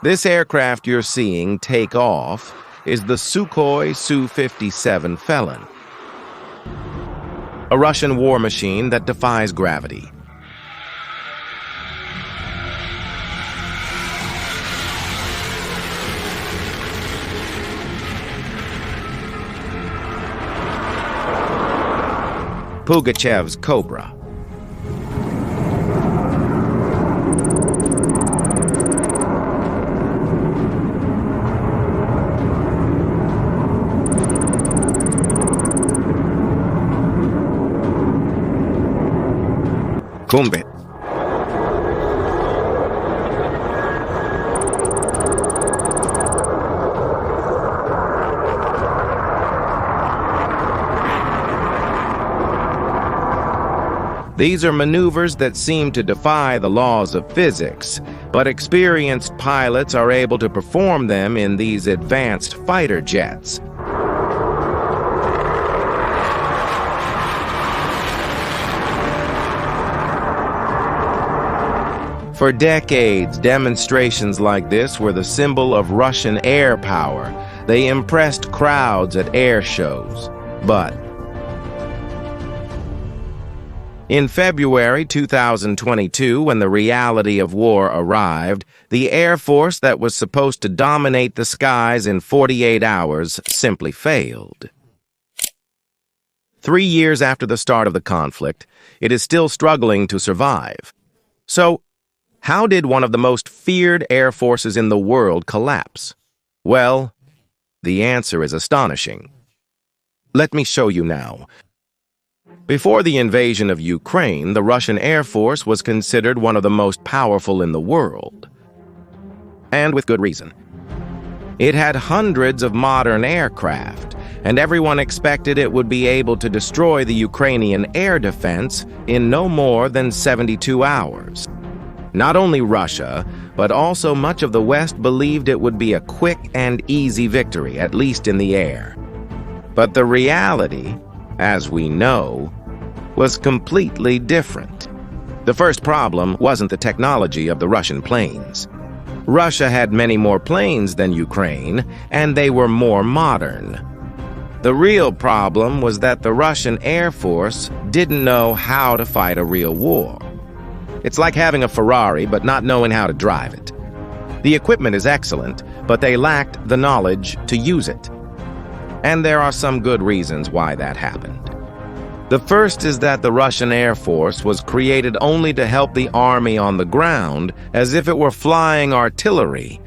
This aircraft you're seeing take off is the Sukhoi Su-57 Felon, a Russian war machine that defies gravity. Pugachev's Cobra. Kumbit. These are maneuvers that seem to defy the laws of physics, but experienced pilots are able to perform them in these advanced fighter jets. For decades, demonstrations like this were the symbol of Russian air power. They impressed crowds at air shows. But in February 2022, when the reality of war arrived, the Air Force that was supposed to dominate the skies in 48 hours simply failed. 3 years after the start of the conflict, it is still struggling to survive. So, how did one of the most feared air forces in the world collapse? Well, the answer is astonishing. Let me show you now. Before the invasion of Ukraine, the Russian Air Force was considered one of the most powerful in the world. And with good reason. It had hundreds of modern aircraft, and everyone expected it would be able to destroy the Ukrainian air defense in no more than 72 hours. Not only Russia, but also much of the West believed it would be a quick and easy victory, at least in the air. But the reality, as we know, was completely different. The first problem wasn't the technology of the Russian planes. Russia had many more planes than Ukraine, and they were more modern. The real problem was that the Russian Air Force didn't know how to fight a real war. It's like having a Ferrari but not knowing how to drive it. The equipment is excellent, but they lacked the knowledge to use it. And there are some good reasons why that happened. The first is that the Russian Air Force was created only to help the army on the ground, as if it were flying artillery.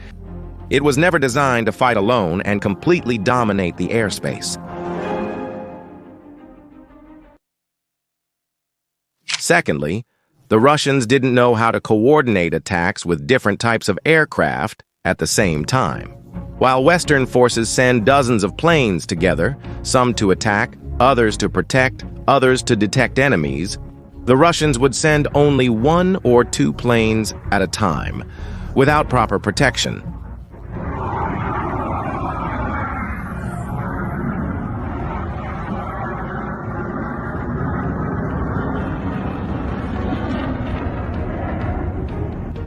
It was never designed to fight alone and completely dominate the airspace. Secondly, the Russians didn't know how to coordinate attacks with different types of aircraft at the same time. While Western forces send dozens of planes together, some to attack, others to protect, others to detect enemies, the Russians would send only 1 or 2 planes at a time, without proper protection.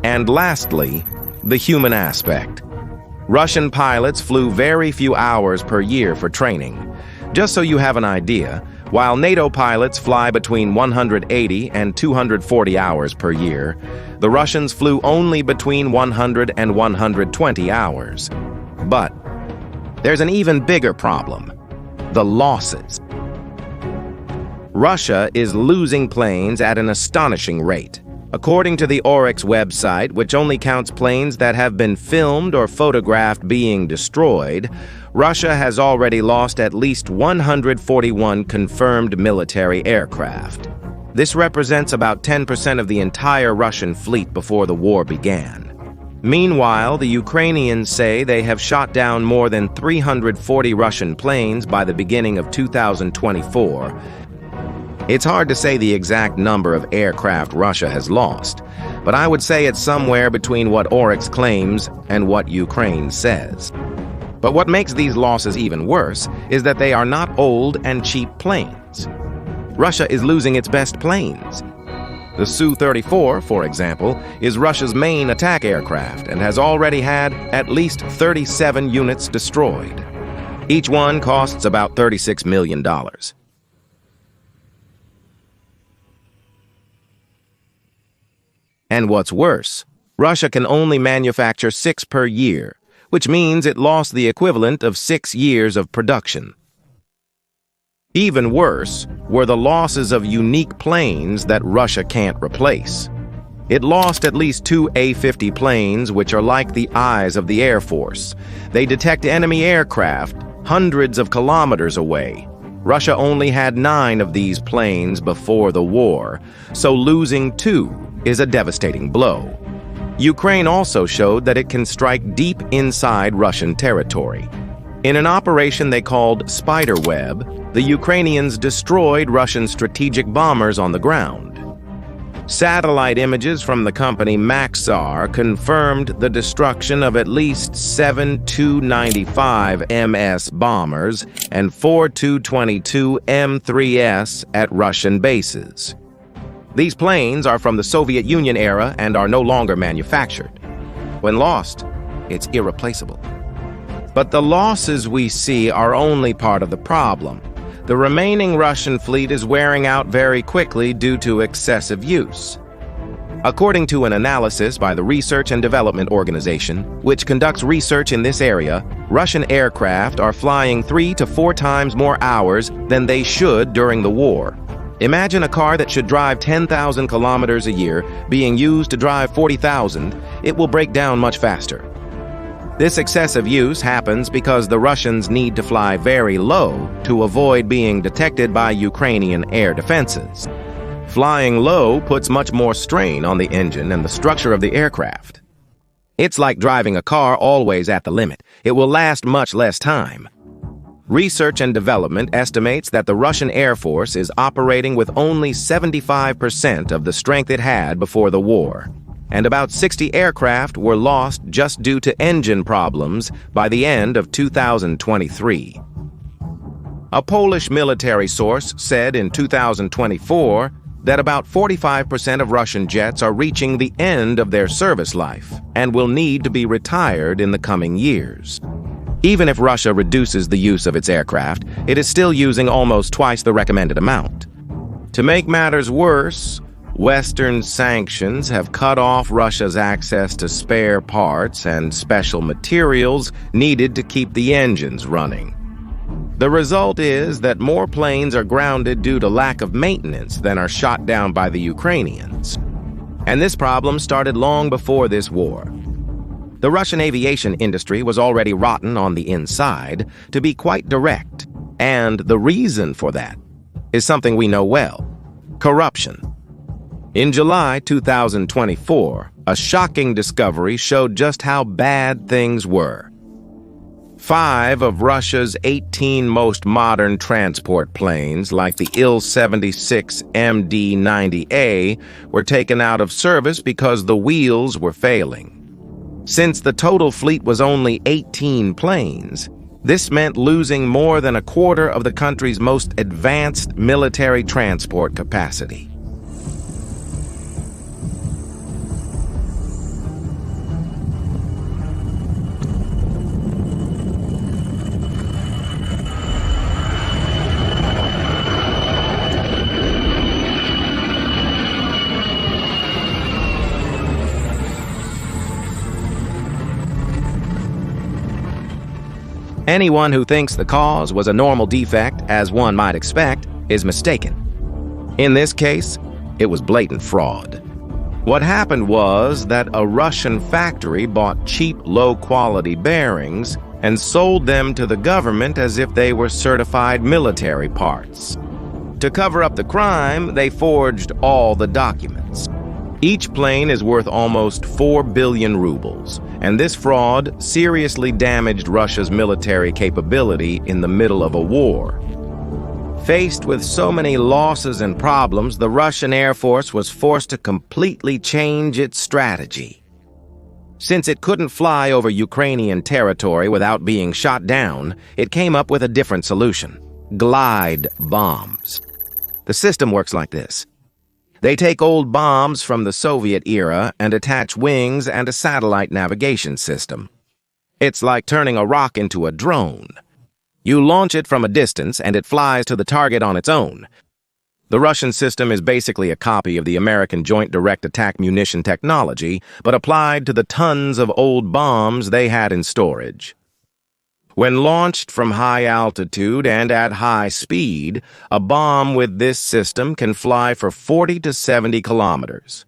And lastly, the human aspect. Russian pilots flew very few hours per year for training. Just so you have an idea, while NATO pilots fly between 180 and 240 hours per year, the Russians flew only between 100 and 120 hours. But there's an even bigger problem: the losses. Russia is losing planes at an astonishing rate. According to the Oryx website, which only counts planes that have been filmed or photographed being destroyed, Russia has already lost at least 141 confirmed military aircraft. This represents about 10% of the entire Russian fleet before the war began. Meanwhile, the Ukrainians say they have shot down more than 340 Russian planes by the beginning of 2024. It's hard to say the exact number of aircraft Russia has lost, but I would say it's somewhere between what Oryx claims and what Ukraine says. But what makes these losses even worse is that they are not old and cheap planes. Russia is losing its best planes. The Su-34, for example, is Russia's main attack aircraft and has already had at least 37 units destroyed. Each one costs about $36 million. And what's worse, Russia can only manufacture 6 per year, which means it lost the equivalent of 6 years of production. Even worse were the losses of unique planes that Russia can't replace. It lost at least 2 A-50 planes, which are like the eyes of the Air Force. They detect enemy aircraft hundreds of kilometers away. Russia only had 9 of these planes before the war, so losing 2 is a devastating blow. Ukraine also showed that it can strike deep inside Russian territory. In an operation they called Spiderweb, the Ukrainians destroyed Russian strategic bombers on the ground. Satellite images from the company Maxar confirmed the destruction of at least 7 Tu-95 MS bombers and 4 Tu-22 M3S at Russian bases. These planes are from the Soviet Union era and are no longer manufactured. When lost, it's irreplaceable. But the losses we see are only part of the problem. The remaining Russian fleet is wearing out very quickly due to excessive use. According to an analysis by the Research and Development Organization, which conducts research in this area, Russian aircraft are flying 3 to 4 times more hours than they should during the war. Imagine a car that should drive 10,000 kilometers a year being used to drive 40,000. It will break down much faster. This excessive use happens because the Russians need to fly very low to avoid being detected by Ukrainian air defenses. Flying low puts much more strain on the engine and the structure of the aircraft. It's like driving a car always at the limit. It will last much less time. Research and Development estimates that the Russian Air Force is operating with only 75% of the strength it had before the war, and about 60 aircraft were lost just due to engine problems by the end of 2023. A Polish military source said in 2024 that about 45% of Russian jets are reaching the end of their service life and will need to be retired in the coming years. Even if Russia reduces the use of its aircraft, it is still using almost twice the recommended amount. To make matters worse, Western sanctions have cut off Russia's access to spare parts and special materials needed to keep the engines running. The result is that more planes are grounded due to lack of maintenance than are shot down by the Ukrainians. And this problem started long before this war. The Russian aviation industry was already rotten on the inside, to be quite direct, and the reason for that is something we know well: corruption. In July 2024, a shocking discovery showed just how bad things were. 5 of Russia's 18 most modern transport planes, like the Il-76 MD-90A, were taken out of service because the wheels were failing. Since the total fleet was only 18 planes, this meant losing more than a quarter of the country's most advanced military transport capacity. Anyone who thinks the cause was a normal defect, as one might expect, is mistaken. In this case, it was blatant fraud. What happened was that a Russian factory bought cheap, low-quality bearings and sold them to the government as if they were certified military parts. To cover up the crime, they forged all the documents. Each plane is worth almost 4 billion rubles, and this fraud seriously damaged Russia's military capability in the middle of a war. Faced with so many losses and problems, the Russian Air Force was forced to completely change its strategy. Since it couldn't fly over Ukrainian territory without being shot down, it came up with a different solution: glide bombs. The system works like this. They take old bombs from the Soviet era and attach wings and a satellite navigation system. It's like turning a rock into a drone. You launch it from a distance and it flies to the target on its own. The Russian system is basically a copy of the American Joint Direct Attack munition technology, but applied to the tons of old bombs they had in storage. When launched from high altitude and at high speed, a bomb with this system can fly for 40 to 70 kilometers.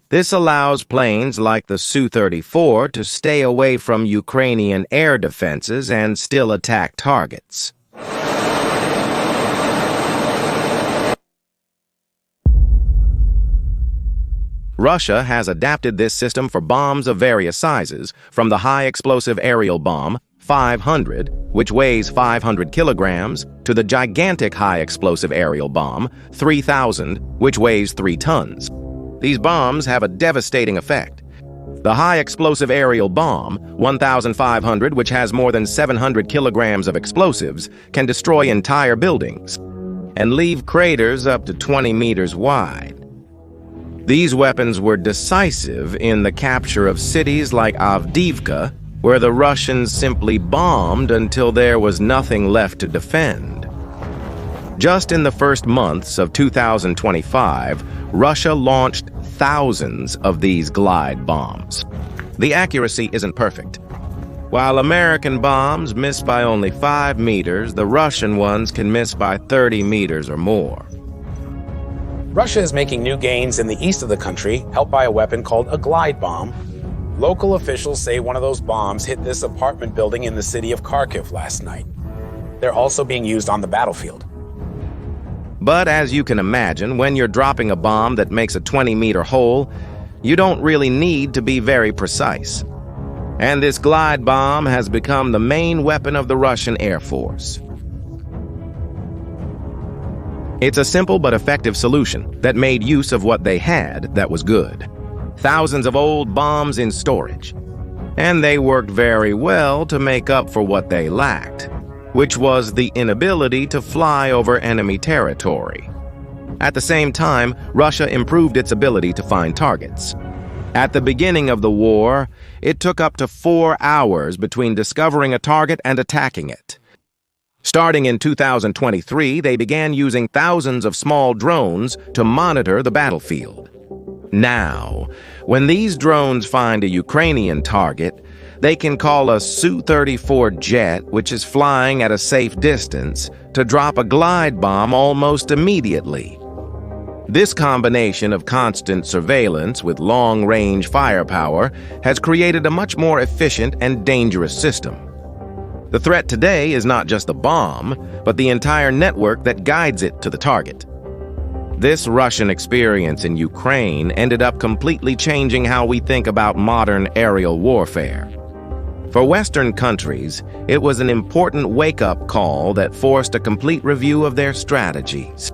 This allows planes like the Su-34 to stay away from Ukrainian air defenses and still attack targets. Russia has adapted this system for bombs of various sizes, from the high-explosive aerial bomb, 500, which weighs 500 kilograms, to the gigantic high-explosive aerial bomb, 3,000, which weighs 3 tons. These bombs have a devastating effect. The high-explosive aerial bomb, 1,500, which has more than 700 kilograms of explosives, can destroy entire buildings and leave craters up to 20 meters wide. These weapons were decisive in the capture of cities like Avdiivka, where the Russians simply bombed until there was nothing left to defend. Just in the first months of 2025, Russia launched thousands of these glide bombs. The accuracy isn't perfect. While American bombs miss by only 5 meters, the Russian ones can miss by 30 meters or more. Russia is making new gains in the east of the country, helped by a weapon called a glide bomb. Local officials say one of those bombs hit this apartment building in the city of Kharkiv last night. They're also being used on the battlefield. But as you can imagine, when you're dropping a bomb that makes a 20-meter hole, you don't really need to be very precise. And this glide bomb has become the main weapon of the Russian Air Force. It's a simple but effective solution that made use of what they had that was good. Thousands of old bombs in storage. And they worked very well to make up for what they lacked, which was the inability to fly over enemy territory. At the same time, Russia improved its ability to find targets. At the beginning of the war, it took up to 4 hours between discovering a target and attacking it. Starting in 2023, they began using thousands of small drones to monitor the battlefield. Now, when these drones find a Ukrainian target, they can call a Su-34 jet, which is flying at a safe distance, to drop a glide bomb almost immediately. This combination of constant surveillance with long-range firepower has created a much more efficient and dangerous system. The threat today is not just the bomb, but the entire network that guides it to the target. This Russian experience in Ukraine ended up completely changing how we think about modern aerial warfare. For Western countries, it was an important wake-up call that forced a complete review of their strategies.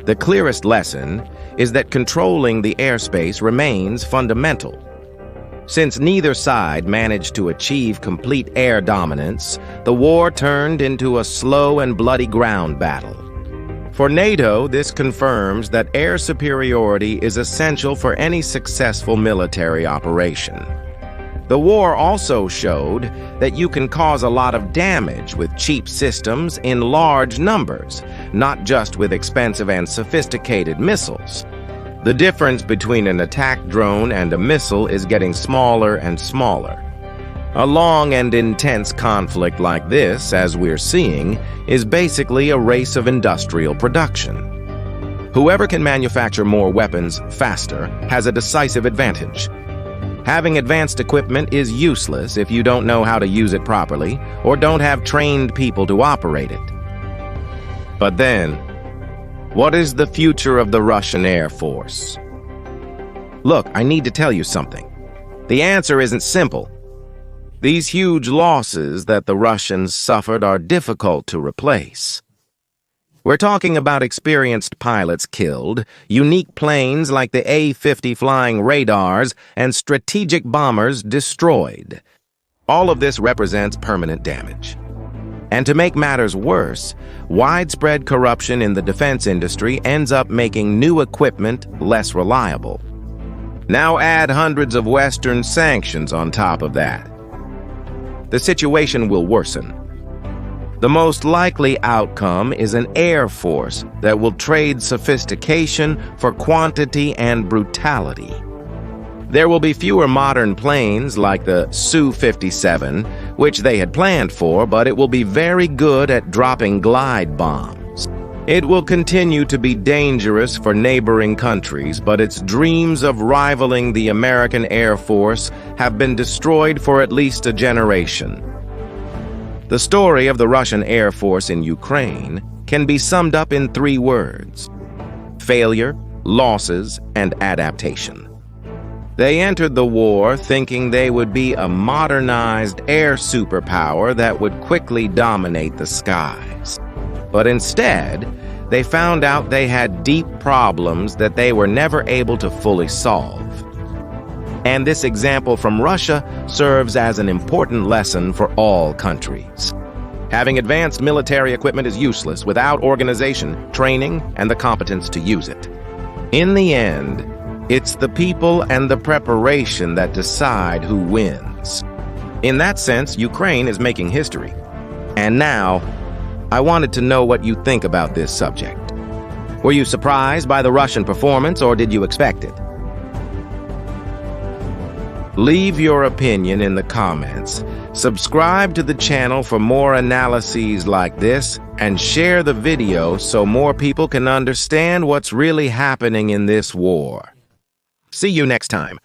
The clearest lesson is that controlling the airspace remains fundamental. Since neither side managed to achieve complete air dominance, the war turned into a slow and bloody ground battle. For NATO, this confirms that air superiority is essential for any successful military operation. The war also showed that you can cause a lot of damage with cheap systems in large numbers, not just with expensive and sophisticated missiles. The difference between an attack drone and a missile is getting smaller and smaller. A long and intense conflict like this, as we're seeing, is basically a race of industrial production. Whoever can manufacture more weapons faster has a decisive advantage. Having advanced equipment is useless if you don't know how to use it properly or don't have trained people to operate it. But then, what is the future of the Russian Air Force? Look, I need to tell you something. The answer isn't simple. These huge losses that the Russians suffered are difficult to replace. We're talking about experienced pilots killed, unique planes like the A-50 flying radars, and strategic bombers destroyed. All of this represents permanent damage. And to make matters worse, widespread corruption in the defense industry ends up making new equipment less reliable. Now add hundreds of Western sanctions on top of that. The situation will worsen. The most likely outcome is an air force that will trade sophistication for quantity and brutality. There will be fewer modern planes like the Su-57, which they had planned for, but it will be very good at dropping glide bombs. It will continue to be dangerous for neighboring countries, but its dreams of rivaling the American Air Force have been destroyed for at least a generation. The story of the Russian Air Force in Ukraine can be summed up in 3 words: failure, losses, and adaptation. They entered the war thinking they would be a modernized air superpower that would quickly dominate the skies. But instead, they found out they had deep problems that they were never able to fully solve. And this example from Russia serves as an important lesson for all countries. Having advanced military equipment is useless without organization, training, and the competence to use it. In the end, it's the people and the preparation that decide who wins. In that sense, Ukraine is making history. And now, I wanted to know what you think about this subject. Were you surprised by the Russian performance, or did you expect it? Leave your opinion in the comments. Subscribe to the channel for more analyses like this, and share the video so more people can understand what's really happening in this war. See you next time.